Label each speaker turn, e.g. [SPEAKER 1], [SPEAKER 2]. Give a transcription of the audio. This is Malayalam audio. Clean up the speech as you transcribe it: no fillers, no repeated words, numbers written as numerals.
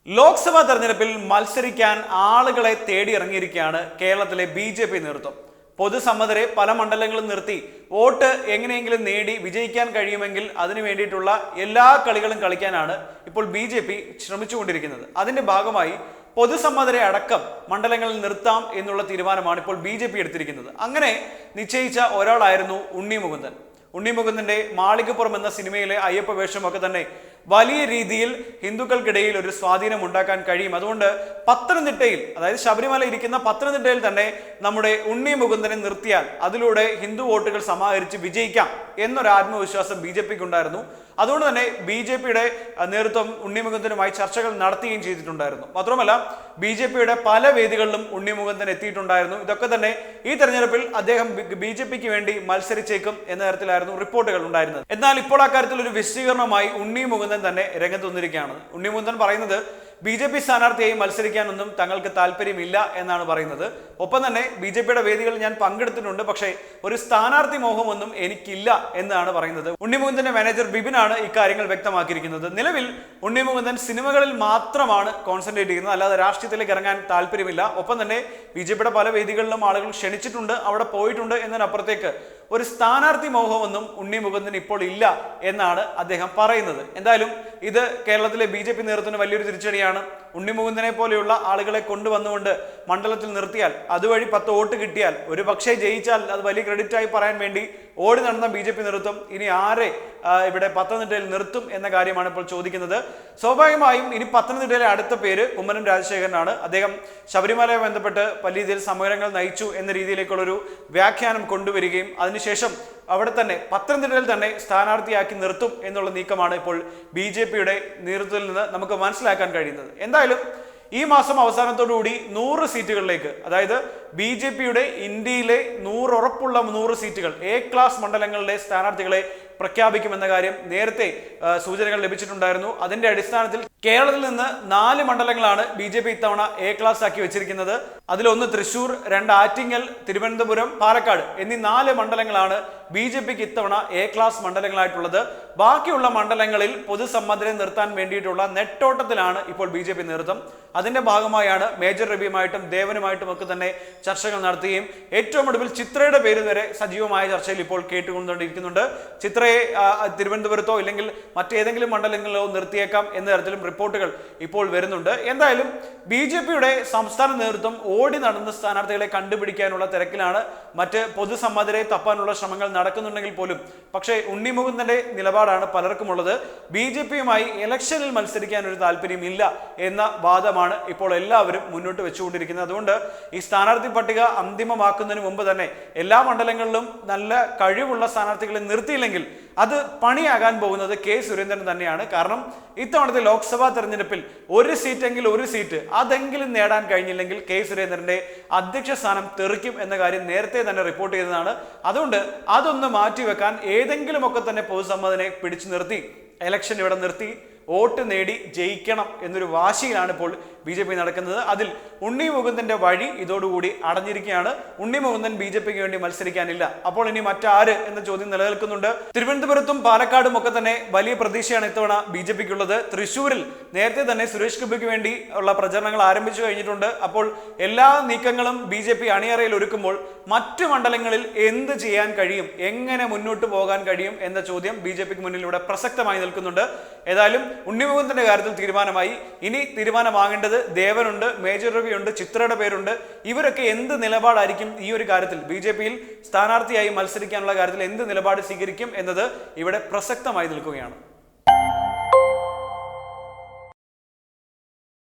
[SPEAKER 1] ലോക്സഭാ തെരഞ്ഞെടുപ്പിൽ മത്സരിക്കാൻ ആളുകളെ തേടി ഇറങ്ങിയിരിക്കുകയാണ് കേരളത്തിലെ ബി.ജെ.പി. നേതൃത്വം. പൊതുസമ്മതരെ പല മണ്ഡലങ്ങളും നിർത്തി വോട്ട് എങ്ങനെയെങ്കിലും നേടി വിജയിക്കാൻ കഴിയുമെങ്കിൽ അതിനു വേണ്ടിയിട്ടുള്ള എല്ലാ കളികളും കളിക്കാനാണ് ഇപ്പോൾ ബി.ജെ.പി. ശ്രമിച്ചുകൊണ്ടിരിക്കുന്നത്. അതിന്റെ ഭാഗമായി പൊതുസമ്മതരെ അടക്കം മണ്ഡലങ്ങളിൽ നിർത്താം എന്നുള്ള തീരുമാനമാണ് ഇപ്പോൾ ബി.ജെ.പി. എടുത്തിരിക്കുന്നത്. അങ്ങനെ നിശ്ചയിച്ച ഒരാളായിരുന്നു ഉണ്ണി മുകുന്ദൻ. ഉണ്ണി മുകുന്ദന്റെ മാളികപ്പുറം എന്ന സിനിമയിലെ അയ്യപ്പ വേഷമൊക്കെ തന്നെ വലിയ രീതിയിൽ ഹിന്ദുക്കൾക്കിടയിൽ ഒരു സ്വാധീനം ഉണ്ടാക്കാൻ കഴിയും. അതുകൊണ്ട് പത്തനംതിട്ടയിൽ, അതായത് ശബരിമല ഇരിക്കുന്ന പത്തനംതിട്ടയിൽ തന്നെ നമ്മുടെ ഉണ്ണി മുകുന്ദനെ നിർത്തിയാൽ അതിലൂടെ ഹിന്ദു വോട്ടുകൾ സമാഹരിച്ച് വിജയിക്കാം എന്നൊരു ആത്മവിശ്വാസം ബി.ജെ.പിക്ക് ഉണ്ടായിരുന്നു. അതുകൊണ്ട് തന്നെ ബി.ജെ.പിയുടെ നേതൃത്വം ഉണ്ണി മുകുന്ദനുമായി ചർച്ചകൾ നടത്തുകയും ചെയ്തിട്ടുണ്ടായിരുന്നു. മാത്രമല്ല ബി.ജെ.പിയുടെ പല വേദികളിലും ഉണ്ണി മുകുന്ദൻ എത്തിയിട്ടുണ്ടായിരുന്നു. ഇതൊക്കെ തന്നെ ഈ തെരഞ്ഞെടുപ്പിൽ അദ്ദേഹം ബി.ജെ.പിക്ക് വേണ്ടി മത്സരിച്ചേക്കും എന്ന തരത്തിലായിരുന്നു റിപ്പോർട്ടുകൾ ഉണ്ടായിരുന്നത്. എന്നാൽ ഇപ്പോൾ അക്കാര്യത്തിൽ ഒരു വിശദീകരണമായി ഉണ്ണി മുകുന്ദൻ തന്നെ രംഗത്ത് വന്നിരിക്കുകയാണ്. ഉണ്ണി മുകുന്ദൻ പറയുന്നത് ബി.ജെ.പി. സ്ഥാനാർത്ഥിയായി മത്സരിക്കാനൊന്നും തങ്ങൾക്ക് താല്പര്യമില്ല എന്നാണ് പറയുന്നത്. ഒപ്പം തന്നെ ബി.ജെ.പിയുടെ വേദികളിൽ ഞാൻ പങ്കെടുത്തിട്ടുണ്ട്, പക്ഷേ ഒരു സ്ഥാനാർത്ഥി മോഹമൊന്നും എനിക്കില്ല എന്നാണ് പറയുന്നത്. ഉണ്ണി മുകുന്ദന്റെ മാനേജർ ബിബിനാണ് ഇക്കാര്യങ്ങൾ വ്യക്തമാക്കിയിരിക്കുന്നത്. നിലവിൽ ഉണ്ണി മുകുന്ദൻ സിനിമകളിൽ മാത്രമാണ് കോൺസെൻട്രേറ്റ് ചെയ്യുന്നത്, അല്ലാതെ രാഷ്ട്രീയത്തിലേക്ക് ഇറങ്ങാൻ താല്പര്യമില്ല. ഒപ്പം തന്നെ ബി.ജെ.പിയുടെ പല വേദികളിലും ആളുകൾ ക്ഷണിച്ചിട്ടുണ്ട്, അവിടെ പോയിട്ടുണ്ട് എന്നതിനപ്പുറത്തേക്ക് ഒരു സ്ഥാനാർത്ഥി മോഹമൊന്നും ഉണ്ണി മുകുന്ദൻ ഇപ്പോൾ ഇല്ല എന്നാണ് അദ്ദേഹം പറയുന്നത്. എന്തായാലും ഇത് കേരളത്തിലെ ബി.ജെ.പി. നേതൃത്വത്തിന് വലിയൊരു തിരിച്ചടിയാണ്. ഉണ്ണി മുകുന്ദനെ പോലെയുള്ള ആളുകളെ കൊണ്ടുവന്നുകൊണ്ട് മണ്ഡലത്തിൽ നിർത്തിയാൽ അതുവഴി 10 വോട്ട് കിട്ടിയാൽ ഒരു പക്ഷേ ജയിച്ചാൽ അത് വലിയ ക്രെഡിറ്റായി പറയാൻ വേണ്ടി ഓടി നടന്ന ബി.ജെ.പി. നേതൃത്വം ഇനി ആരെ ഇവിടെ പത്തനംതിട്ടയിൽ നിർത്തും എന്ന കാര്യമാണ് ഇപ്പോൾ ചോദിക്കുന്നത്. സ്വാഭാവികമായും ഇനി പത്തനംതിട്ടയിലെ അടുത്ത പേര് കുമ്മനം രാജശേഖരനാണ്. അദ്ദേഹം ശബരിമലയെ ബന്ധപ്പെട്ട് വലിയ രീതിയിൽ സമരങ്ങൾ നയിച്ചു എന്ന രീതിയിലേക്കുള്ളൊരു വ്യാഖ്യാനം കൊണ്ടുവരികയും അതിനുശേഷം അവിടെ തന്നെ പത്തനംതിട്ടയിൽ തന്നെ സ്ഥാനാർത്ഥിയാക്കി നിർത്തും എന്നുള്ള നീക്കമാണ് ഇപ്പോൾ ബി.ജെ.പിയുടെ നേതൃത്വത്തിൽ നിന്ന് നമുക്ക് മനസ്സിലാക്കാൻ കഴിയുന്നത്. എന്തായാലും ഈ മാസം അവസാനത്തോടുകൂടി 100 സീറ്റുകളിലേക്ക്, അതായത് ബി.ജെ.പിയുടെ ഇന്ത്യയിലെ 100 ഉറപ്പുള്ള 100 സീറ്റുകൾ എ ക്ലാസ് മണ്ഡലങ്ങളിലെ സ്ഥാനാർത്ഥികളെ പ്രഖ്യാപിക്കുമെന്ന കാര്യം നേരത്തെ സൂചനകൾ ലഭിച്ചിട്ടുണ്ടായിരുന്നു. അതിന്റെ അടിസ്ഥാനത്തിൽ കേരളത്തിൽ നിന്ന് 4 മണ്ഡലങ്ങളാണ് ബി.ജെ.പി. ഇത്തവണ എ ക്ലാസ് ആക്കി വെച്ചിരിക്കുന്നത്. അതിലൊന്ന് തൃശൂർ, 2 ആറ്റിങ്ങൽ, തിരുവനന്തപുരം, പാലക്കാട് എന്നീ 4 മണ്ഡലങ്ങളാണ് ബി.ജെ.പിക്ക് ഇത്തവണ എ ക്ലാസ് മണ്ഡലങ്ങളായിട്ടുള്ളത്. ബാക്കിയുള്ള മണ്ഡലങ്ങളിൽ പൊതുസമ്മതരെ നിർത്താൻ വേണ്ടിയിട്ടുള്ള നെട്ടോട്ടത്തിലാണ് ഇപ്പോൾ ബി.ജെ.പി. നേതൃത്വം. അതിന്റെ ഭാഗമായാണ് മേജർ രവിയുമായിട്ടും ദേവനുമായിട്ടും ഒക്കെ തന്നെ ചർച്ചകൾ നടത്തുകയും ഏറ്റവും ഒടുവിൽ ചിത്രയുടെ പേര് വരെ സജീവമായ ചർച്ചയിൽ ഇപ്പോൾ കേട്ടുകൊണ്ടിരിക്കുന്നുണ്ട്. ചിത്രയെ തിരുവനന്തപുരത്തോ ഇല്ലെങ്കിൽ മറ്റേതെങ്കിലും മണ്ഡലങ്ങളിലോ നിർത്തിയേക്കാം എന്ന തരത്തിലും റിപ്പോർട്ടുകൾ ഇപ്പോൾ വരുന്നുണ്ട്. എന്തായാലും ബി.ജെ.പിയുടെ സംസ്ഥാന നേതൃത്വം ഓടി നടന്ന സ്ഥാനാർത്ഥികളെ കണ്ടുപിടിക്കാനുള്ള തിരക്കിലാണ്. മറ്റ് പൊതുസമ്മതരെ തപ്പാനുള്ള ശ്രമങ്ങൾ നടക്കുന്നുണ്ടെങ്കിൽ പോലും പക്ഷേ ഉണ്ണി മുകുന്ദന്റെ നിലപാടാണ് പലർക്കും ഉള്ളത്. ബി.ജെ.പിയുമായി ഇലക്ഷനിൽ മത്സരിക്കാൻ ഒരു താല്പര്യമില്ല എന്ന വാദമാണ് ഇപ്പോൾ എല്ലാവരും മുന്നോട്ട് വെച്ചുകൊണ്ടിരിക്കുന്നത്. അതുകൊണ്ട് ഈ സ്ഥാനാർത്ഥി പട്ടിക അന്തിമമാക്കുന്നതിന് മുമ്പ് തന്നെ എല്ലാ മണ്ഡലങ്ങളിലും നല്ല കഴിവുള്ള സ്ഥാനാർത്ഥികളെ നിർത്തിയില്ലെങ്കിൽ അത് പണിയാകാൻ പോകുന്നത് കെ സുരേന്ദ്രൻ തന്നെയാണ്. കാരണം ഇത്തവണത്തെ ലോക്സഭാ തെരഞ്ഞെടുപ്പിൽ ഒരു സീറ്റ് അതെങ്കിലും നേടാൻ കഴിഞ്ഞില്ലെങ്കിൽ കെ സുരേന്ദ്രന്റെ അധ്യക്ഷ സ്ഥാനം തെറിക്കും എന്ന കാര്യം നേരത്തെ തന്നെ റിപ്പോർട്ട് ചെയ്തതാണ്. അതുകൊണ്ട് അതൊന്ന് മാറ്റിവെക്കാൻ ഏതെങ്കിലുമൊക്കെ തന്നെ പൊതുസമ്മതനെ പിടിച്ചു നിർത്തി ഇലക്ഷൻ ഇവിടെ നിർത്തി വോട്ട് നേടി ജയിക്കണം എന്നൊരു വാശിയിലാണ് ഇപ്പോൾ ബി.ജെ.പി. നടക്കുന്നത്. അതിൽ ഉണ്ണി മുകുന്ദന്റെ വഴി ഇതോടുകൂടി അടഞ്ഞിരിക്കുകയാണ്. ഉണ്ണി മുകുന്ദൻ ബി.ജെ.പിക്ക് വേണ്ടി മത്സരിക്കാനില്ല. അപ്പോൾ ഇനി മറ്റാര് എന്ന ചോദ്യം നിലനിൽക്കുന്നുണ്ട്. തിരുവനന്തപുരത്തും പാലക്കാടും ഒക്കെ തന്നെ വലിയ പ്രതീക്ഷയാണ് ഇത്തവണ ബി.ജെ.പിക്കുള്ളത്. തൃശ്ശൂരിൽ നേരത്തെ തന്നെ സുരേഷ് ഗോപിക്ക് വേണ്ടി ഉള്ള പ്രചരണങ്ങൾ ആരംഭിച്ചു കഴിഞ്ഞിട്ടുണ്ട്. അപ്പോൾ എല്ലാ നീക്കങ്ങളും ബി.ജെ.പി. അണിയറയിൽ ഒരുക്കുമ്പോൾ മറ്റു മണ്ഡലങ്ങളിൽ എന്ത് ചെയ്യാൻ കഴിയും, എങ്ങനെ മുന്നോട്ട് പോകാൻ കഴിയും എന്ന ചോദ്യം ബി.ജെ.പിക്ക് മുന്നിൽ ഇവിടെ പ്രസക്തമായി നിൽക്കുന്നുണ്ട്. ഏതായാലും ഉണ്ണി മുകുന്ദന്റെ കാര്യത്തിൽ തീരുമാനമായി. ഇനി തീരുമാനമാകേണ്ടത് ദേവനുണ്ട്, മേജർ രവിയുണ്ട്, ചിത്രയുടെ പേരുണ്ട്. ഇവരൊക്കെ എന്ത് നിലപാടായിരിക്കും ഈ ഒരു കാര്യത്തിൽ ബി.ജെ.പിയിൽ സ്ഥാനാർത്ഥിയായി മത്സരിക്കാനുള്ള കാര്യത്തിൽ എന്ത് നിലപാട് സ്വീകരിക്കും എന്നത് ഇവിടെ പ്രസക്തമായി നിൽക്കുകയാണ്.